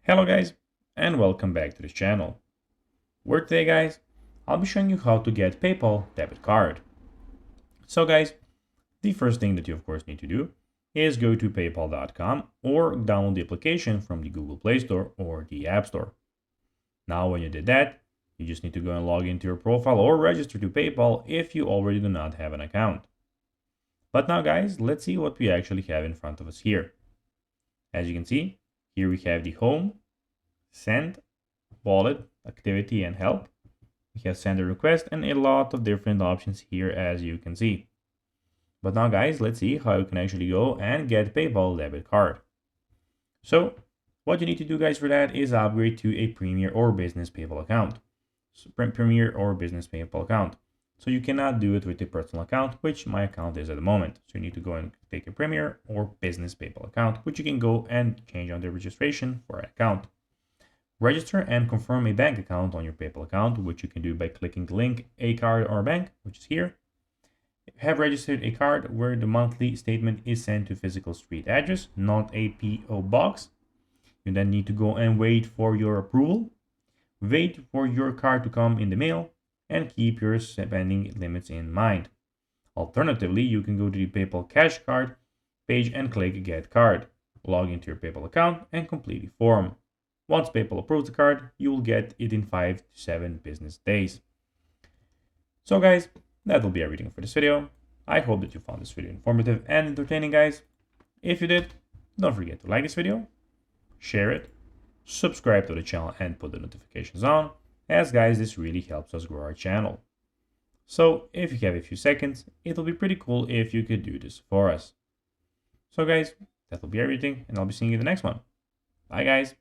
Hello guys, and welcome back to this channel. Where today guys, I'll be showing you how to get PayPal debit card. So guys, the first thing that you of course need to do is go to paypal.com or download the application from the Google Play Store or the App Store. Now when you did that, you just need to go and log into your profile or register to PayPal if you already do not have an account. But now guys, let's see what we actually have in front of us here. As you can see, here we have the home, send, wallet, activity, and help. We have send a request and a lot of different options here as you can see. But now guys, let's see how you can actually go and get PayPal debit card. So what you need to do guys for that is upgrade to a Premier or Business PayPal account. So, Premier or Business PayPal account. So you cannot do it with a personal account, which my account is at the moment. So you need to go and take a Premier or Business PayPal account, which you can go and change on the registration for an account. Register and confirm a bank account on your PayPal account, which you can do by clicking the link A card or bank, which is here. Have registered a card where the monthly statement is sent to physical street address, not a PO box. You then need to go and wait for your approval. Wait for your card to come in the mail and keep your spending limits in mind. Alternatively, you can go to the PayPal Cash Card page and click Get Card. Log into your PayPal account and complete the form. Once PayPal approves the card, you will get it in 5 to 7 business days. So guys, that will be everything for this video. I hope that you found this video informative and entertaining guys. If you did, don't forget to like this video, share it, subscribe to the channel and put the notifications on, as guys this really helps us grow our channel. So if you have a few seconds, it will be pretty cool if you could do this for us. So guys, that will be everything and I'll be seeing you in the next one. Bye guys.